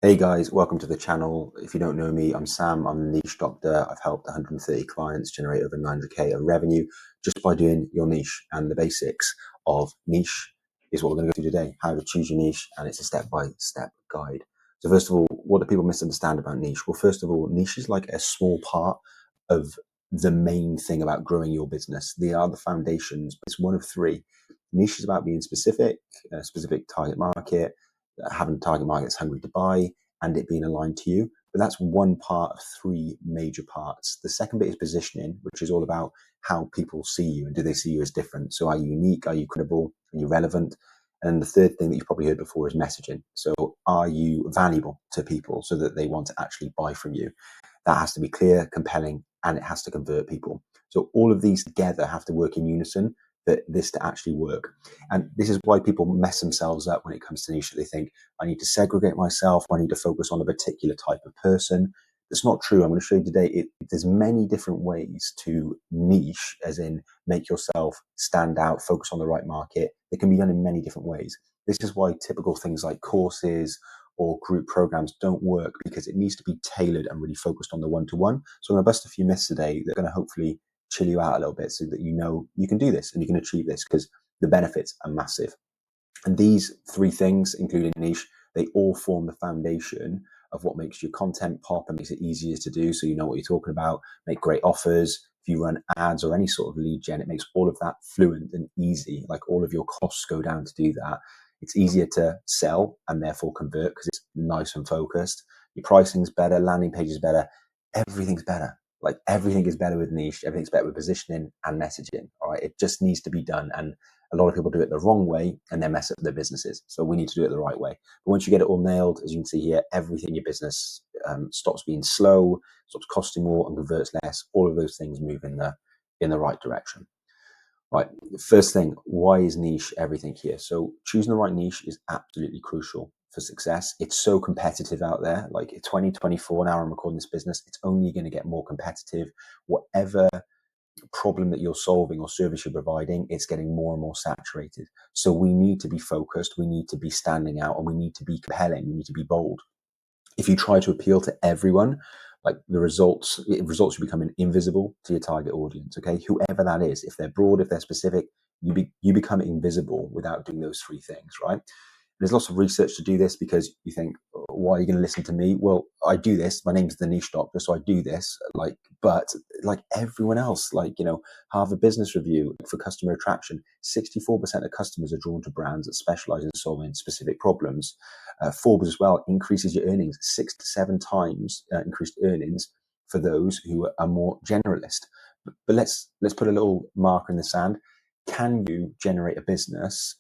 Hey guys, welcome to the channel. If you don't know me, I'm Sam. I'm a niche doctor. I've helped 130 clients generate over 900k of revenue just by doing your niche. And the basics of niche is what we're going to go through today, how to choose your niche, and it's a step-by-step guide. So first of all, what do people misunderstand about niche? Well, first of all, niche is like a small part of the main thing about growing your business. They are the foundations, but it's one of three. Niche is about being specific, a specific target market, having a target market that's hungry to buy, and it being aligned to you. But that's one part of three major parts. The second bit is positioning, which is all about how people see you and do they see you as different. So are you unique? Are you credible? Are you relevant? And then the third thing that you've probably heard before is messaging. So are you valuable to people so that they want to actually buy from you? That has to be clear, compelling, and it has to convert people. So all of these together have to work in unison for this to actually work. And this is why people mess themselves up when it comes to niche. They think, I need to segregate myself, I need to focus on a particular type of person. That's not true. I'm going to show you today, there's many different ways to niche, as in make yourself stand out, focus on the right market. It can be done in many different ways. This is why typical things like courses or group programs don't work, because it needs to be tailored and really focused on the one-to-one. So I'm going to bust a few myths today that are going to hopefully chill you out a little bit so that you know you can do this and you can achieve this, because the benefits are massive. And these three things, including niche, they all form the foundation of what makes your content pop and makes it easier to do. So you know what you're talking about, make great offers. If you run ads or any sort of lead gen, it makes all of that fluent and easy. Like all of your costs go down to do that. It's easier to sell and therefore convert because it's nice and focused. Your pricing's better, landing page is better, everything's better. Like everything is better with niche, everything's better with positioning and messaging. All right, it just needs to be done. And a lot of people do it the wrong way and then mess up their businesses. So we need to do it the right way. But once you get it all nailed, as you can see here, everything in your business stops being slow, stops costing more, and converts less. All of those things move in the right direction. Right. First thing, why is niche everything here? So choosing the right niche is absolutely crucial for success. It's so competitive out there. Like 2024, now I'm recording this business, it's only going to get more competitive. Whatever problem that you're solving or service you're providing, it's getting more and more saturated. So we need to be focused, we need to be standing out, and we need to be compelling, we need to be bold. If you try to appeal to everyone, like the results are becoming invisible to your target audience. Okay, whoever that is, if they're broad, if they're specific, you become invisible without doing those three things, right? There's lots of research to do this, because you think, why are you going to listen to me? Well, I do this. My name's the niche doctor, so I do this. But like everyone else, Harvard Business Review for customer attraction, 64% of customers are drawn to brands that specialize in solving specific problems. Forbes as well increases your earnings 6 to 7 times increased earnings for those who are more generalist. But let's put a little marker in the sand. Can you generate a business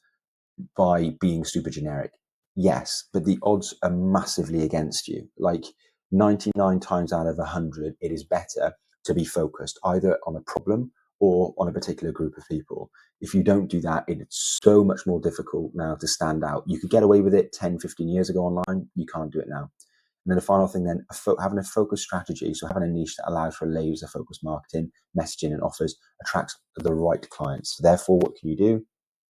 by being super generic? Yes, but the odds are massively against you. Like 99 times out of 100, it is better to be focused either on a problem or on a particular group of people. If you don't do that, it's so much more difficult now to stand out. You could get away with it 10, 15 years ago online. You can't do it now. And then the final thing then, having a focused strategy, so having a niche that allows for laser focused marketing, messaging and offers, attracts the right clients. So therefore, what can you do?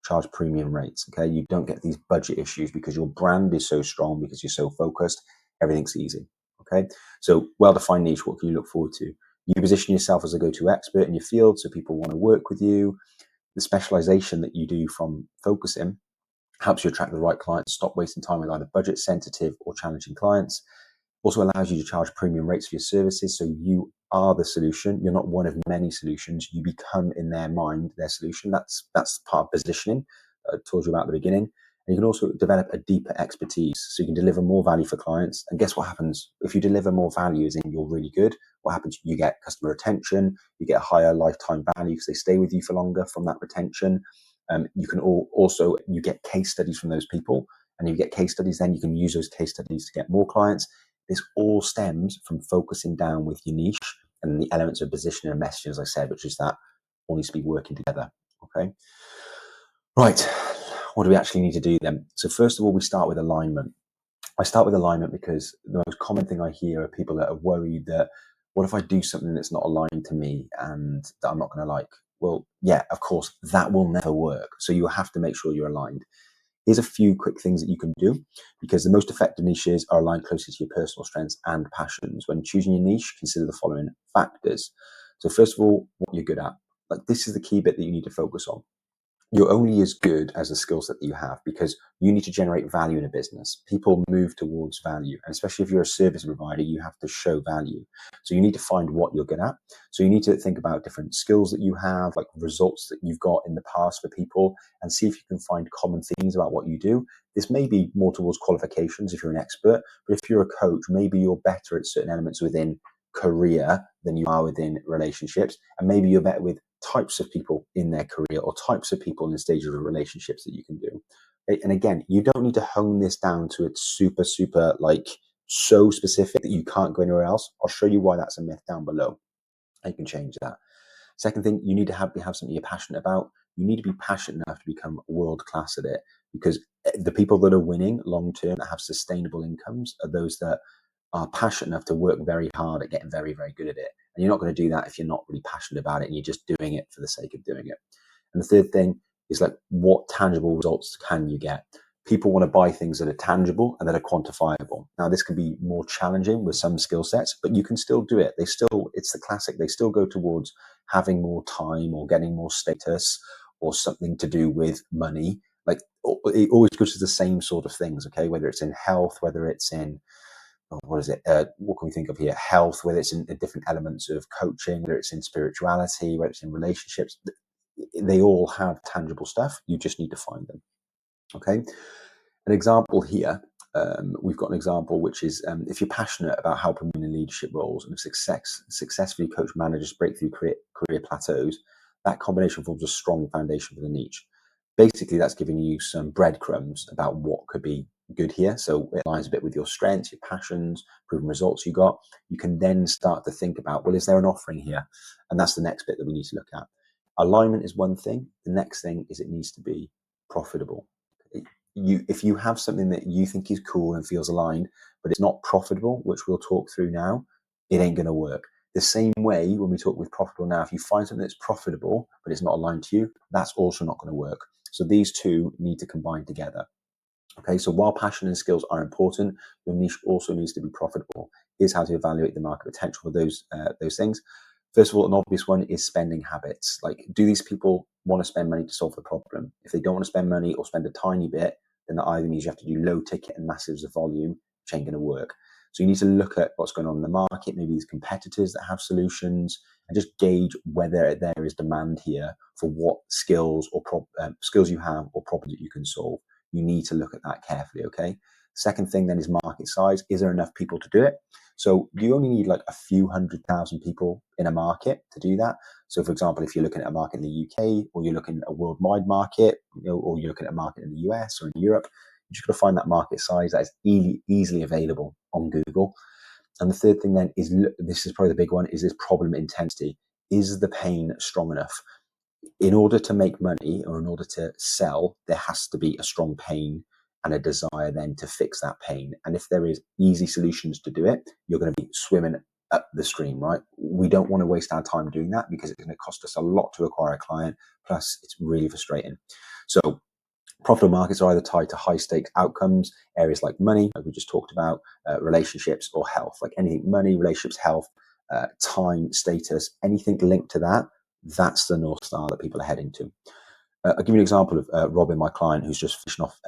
Charge premium rates. Okay, you don't get these budget issues because your brand is so strong, because you're so focused. Everything's easy. Okay, so well-defined niche. What can you look forward to? You position yourself as a go-to expert in your field, so people want to work with you. The specialization that you do from focusing helps you attract the right clients, stop wasting time with either budget sensitive or challenging clients. Also allows you to charge premium rates for your services, so you are the solution. You're not one of many solutions. You become, in their mind, their solution. That's part of positioning I told you about at the beginning. And you can also develop a deeper expertise, so you can deliver more value for clients. And guess what happens? If you deliver more value, as in you're really good, what happens? You get customer retention, you get a higher lifetime value because they stay with you for longer from that retention. You can also you get case studies from those people, and you get case studies, then you can use those case studies to get more clients. This all stems from focusing down with your niche and the elements of positioning and messaging, as I said, which is that all needs to be working together. Okay. Right. What do we actually need to do then? So first of all, we start with alignment. I start with alignment because the most common thing I hear are people that are worried that, what if I do something that's not aligned to me and that I'm not going to like? Well, yeah, of course, that will never work. So you have to make sure you're aligned. Here's a few quick things that you can do, because the most effective niches are aligned closely to your personal strengths and passions. When choosing your niche, consider the following factors. So first of all, what you're good at. Like, this is the key bit that you need to focus on. You're only as good as the skill set that you have, because you need to generate value in a business. People move towards value, and especially if you're a service provider, you have to show value. So you need to find what you're good at. So you need to think about different skills that you have, like results that you've got in the past for people, and see if you can find common themes about what you do. This may be more towards qualifications if you're an expert, but if you're a coach, maybe you're better at certain elements within career than you are within relationships, and maybe you're better with types of people in their career or types of people in the stages of relationships that you can do. And again, you don't need to hone this down to it's super like so specific that you can't go anywhere else. I'll show you why that's a myth down below. You can change that. Second thing, you need to have something you're passionate about. You need to be passionate enough to become world class at it, because the people that are winning long term, that have sustainable incomes, are those that are passionate enough to work very hard at getting very, very good at it. And you're not going to do that if you're not really passionate about it and you're just doing it for the sake of doing it. And the third thing is, like, what tangible results can you get? People want to buy things that are tangible and that are quantifiable. Now, this can be more challenging with some skill sets, but you can still do it. It's the classic. They still go towards having more time or getting more status or something to do with money. Like, it always goes to the same sort of things, okay? Whether it's in health, whether it's in what can we think of here? Health, whether it's in different elements of coaching, whether it's in spirituality, whether it's in relationships, they all have tangible stuff. You just need to find them. Okay. An example here, we've got an example, which is if you're passionate about helping women in leadership roles and have successfully coach managers break through career plateaus, that combination forms a strong foundation for the niche. Basically, that's giving you some breadcrumbs about what could be good here. So it aligns a bit with your strengths, your passions, proven results you got. You can then start to think about, well, is there an offering here? And that's the next bit that we need to look at. Alignment is one thing. The next thing is it needs to be profitable. If you have something that you think is cool and feels aligned, but it's not profitable, which we'll talk through now, it ain't going to work. The same way, when we talk with profitable now, if you find something that's profitable, but it's not aligned to you, that's also not going to work. So these two need to combine together. Okay, so while passion and skills are important, your niche also needs to be profitable. Here's how to evaluate the market potential for those things. First of all, an obvious one is spending habits. Like, do these people want to spend money to solve the problem? If they don't want to spend money or spend a tiny bit, then that either means you have to do low ticket and massive volume, which ain't going to work. So you need to look at what's going on in the market, maybe these competitors that have solutions, and just gauge whether there is demand here for what skills or skills you have or problems that you can solve. You need to look at that carefully, okay? Second thing then is market size. Is there enough people to do it? So you only need like a few 100,000 people in a market to do that. So for example, if you're looking at a market in the UK, or you're looking at a worldwide market, or you're looking at a market in the US or in Europe, you just got to find that market size that is easily available on Google. And the third thing then is, this is probably the big one, is this problem intensity. Is the pain strong enough? In order to make money or in order to sell, there has to be a strong pain and a desire then to fix that pain. And if there is easy solutions to do it, you're going to be swimming up the stream, right? We don't want to waste our time doing that, because it's going to cost us a lot to acquire a client. Plus, it's really frustrating. So profitable markets are either tied to high stakes outcomes, areas like money, like we just talked about, relationships, or health. Like anything money, relationships, health, time, status, anything linked to that, that's the North Star that people are heading to. I'll give you an example of Robin, my client, who's just finishing off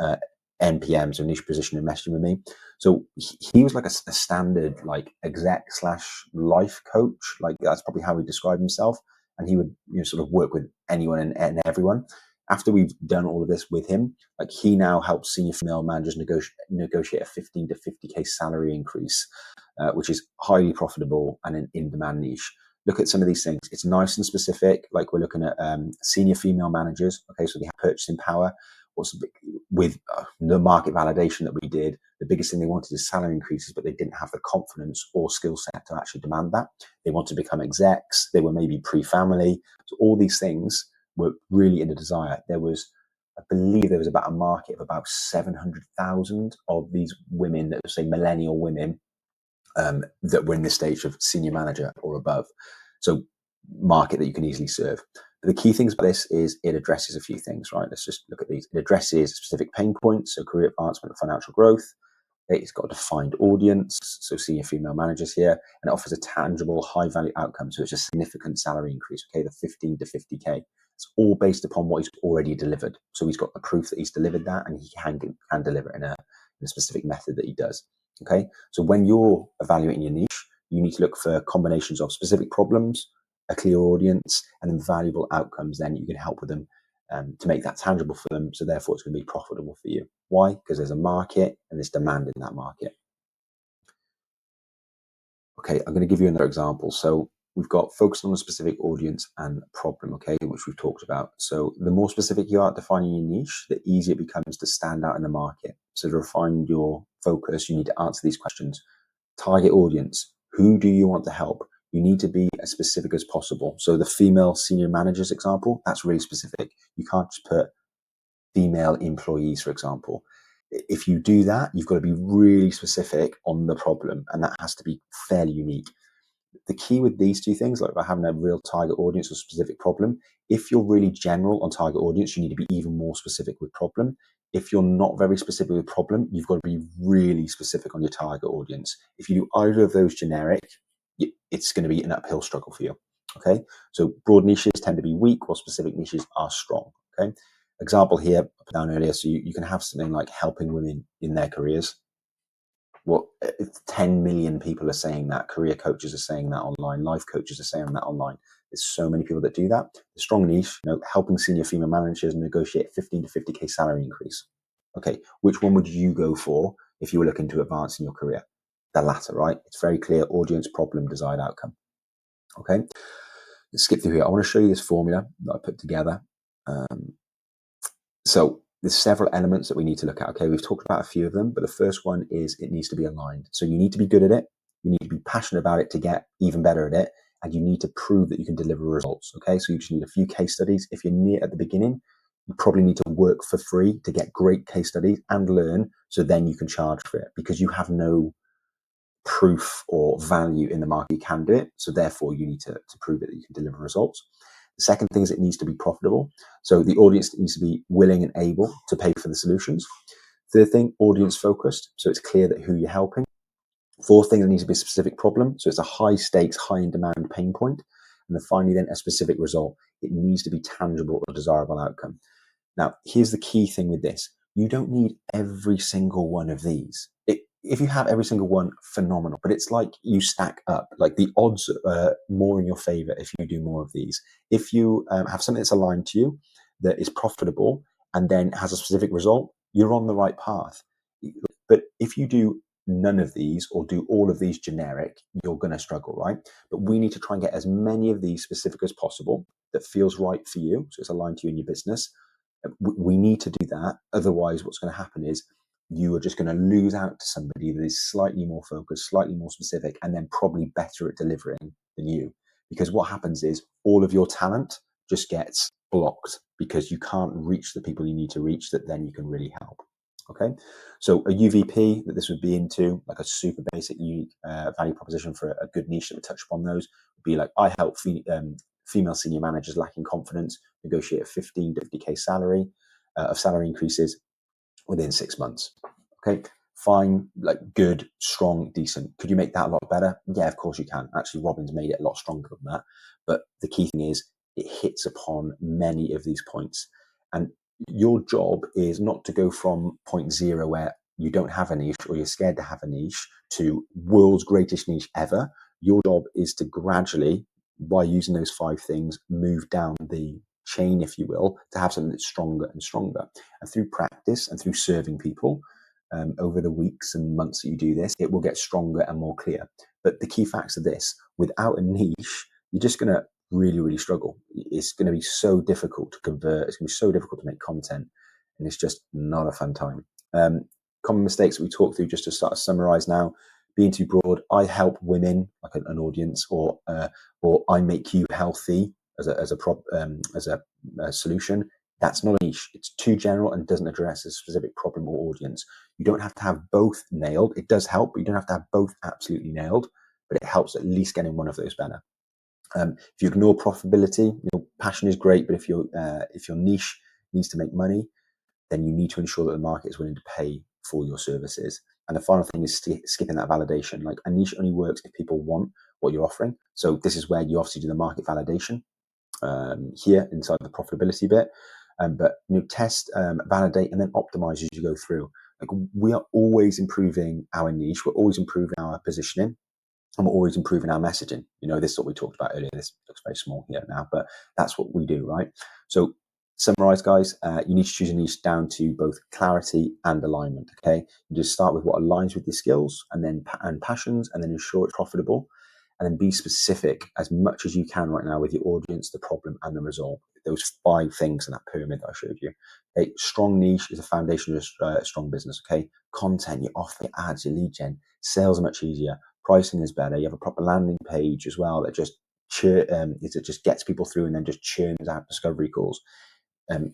NPM, so niche position and messaging with me. So he was like a standard like exec / life coach. Like, that's probably how he described himself. And he would sort of work with anyone and everyone. After we've done all of this with him, like, he now helps senior female managers negotiate a 15 to 50K salary increase, which is highly profitable and an in-demand niche. Look at some of these things. It's nice and specific. Like, we're looking at senior female managers. Okay, so they have purchasing power. With the market validation that we did, the biggest thing they wanted is salary increases, but they didn't have the confidence or skill set to actually demand that. They want to become execs. They were maybe pre-family. So all these things were really in the desire. I believe there was about a market of about 700,000 of these women that would say millennial women that were in this stage of senior manager or above. So market that you can easily serve. The key things about this is it addresses a few things, right? Let's just look at these. It addresses specific pain points, so career advancement and financial growth. It's got a defined audience, so senior female managers here, and it offers a tangible, high-value outcome, so it's a significant salary increase, okay, the 15 to 50K. It's all based upon what he's already delivered. So he's got the proof that he's delivered that, and he can deliver it in a specific method that he does, okay? So when you're evaluating your niche, you need to look for combinations of specific problems, a clear audience, and then valuable outcomes. Then you can help with them to make that tangible for them. So therefore, it's going to be profitable for you. Why? Because there's a market and there's demand in that market. Okay, I'm going to give you another example. So we've got focused on a specific audience and problem, okay, which we've talked about. So the more specific you are at defining your niche, the easier it becomes to stand out in the market. So to refine your focus, you need to answer these questions. Target audience. Who do you want to help? You need to be as specific as possible. So the female senior managers example, that's really specific. You can't just put female employees, for example. If you do that, you've got to be really specific on the problem, and that has to be fairly unique. The key with these two things, like by having a real target audience or specific problem, if you're really general on target audience, you need to be even more specific with problem. If you're not very specific with problem, you've got to be really specific on your target audience. If you do either of those generic, it's going to be an uphill struggle for you. Okay, so broad niches tend to be weak, while specific niches are strong. Okay, example here, I put down earlier, so you can have something like helping women in their careers. What 10 million people are saying that, career coaches are saying that online, life coaches are saying that online. There's so many people that do that. The strong niche, helping senior female managers negotiate 15 to 50K salary increase. Okay, which one would you go for if you were looking to advance in your career? The latter, right? It's very clear: audience, problem, desired outcome. Okay, let's skip through here. I want to show you this formula that I put together. So there's several elements that we need to look at. Okay, we've talked about a few of them, but the first one is it needs to be aligned. So you need to be good at it. You need to be passionate about it to get even better at it. And you need to prove that you can deliver results. Okay, so you just need a few case studies. If you're near at the beginning, you probably need to work for free to get great case studies and learn, so then you can charge for it, because you have no proof or value in the market. You can do it, so therefore you need to prove it that you can deliver results. The second thing is it needs to be profitable. So the audience needs to be willing and able to pay for the solutions. Third thing, audience focused. So it's clear that who you're helping. Fourth thing, there needs to be a specific problem. So it's a high stakes, high in demand pain point. And then finally, then a specific result. It needs to be tangible or desirable outcome. Now, here's the key thing with this. You don't need every single one of these. If you have every single one, phenomenal. But it's like you stack up. Like the odds are more in your favor if you do more of these. If you have something that's aligned to you, that is profitable, and then has a specific result, you're on the right path. But if you do none of these or do all of these generic, you're going to struggle, right? But we need to try and get as many of these specific as possible that feels right for you, so it's aligned to you and your business. We need to do that. Otherwise, what's going to happen is you are just going to lose out to somebody that is slightly more focused, slightly more specific, and then probably better at delivering than you. Because what happens is all of your talent just gets blocked because you can't reach the people you need to reach that then you can really help. Okay, so a UVP that this would be into, like a super basic value proposition for a good niche that would touch upon those, would be like, I help female senior managers lacking confidence negotiate a 15 to 50K salary of salary increases within 6 months. Okay, fine, like good, strong, decent. Could you make that a lot better? Yeah, of course you can. Actually, Robin's made it a lot stronger than that. But the key thing is it hits upon many of these points. And your job is not to go from point zero where you don't have a niche or you're scared to have a niche to world's greatest niche ever. Your job is to gradually, by using those 5 things, move down the chain, if you will, to have something that's stronger and stronger. And through practice and through serving people over the weeks and months that you do this, it will get stronger and more clear. But the key facts of this, without a niche, you're just going to really, really struggle. It's going to be so difficult to convert. It's going to be so difficult to make content. And it's just not a fun time. Common mistakes that we talked through, just to start to summarize now: being too broad. I help women, like an audience, or I make you healthy as a solution. That's not a niche. It's too general and doesn't address a specific problem or audience. You don't have to have both nailed. It does help, but you don't have to have both absolutely nailed. But it helps at least getting one of those better. If you ignore profitability, passion is great, but if your niche needs to make money, then you need to ensure that the market is willing to pay for your services. And the final thing is skipping that validation. Like, a niche only works if people want what you're offering. So this is where you obviously do the market validation here inside the profitability bit. But test, validate, and then optimize as you go through. Like, we are always improving our niche. We're always improving our positioning. And we're always improving our messaging. This is what we talked about earlier. This looks very small here now, but that's what we do, right? So, summarize, guys, you need to choose a niche down to both clarity and alignment. Okay, you just start with what aligns with your skills and passions, and then ensure it's profitable, and then be specific as much as you can right now with your audience, the problem, and the result. Those 5 things in that pyramid that I showed you. Okay, strong niche is a foundation of a strong business. Okay, content, your offer, your ads, your lead gen, sales are much easier. Pricing is better. You have a proper landing page as well that just gets people through and then just churns out discovery calls.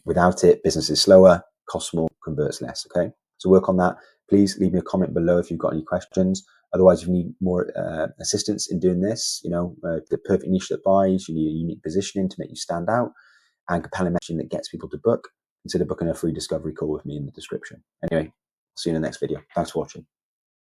Without it, business is slower, costs more, converts less. Okay, so work on that. Please leave me a comment below if you've got any questions. Otherwise, if you need more assistance in doing this, the perfect niche that buys, you need a unique positioning to make you stand out, and compelling messaging that gets people to book. Consider booking a free discovery call with me in the description. Anyway, see you in the next video. Thanks for watching.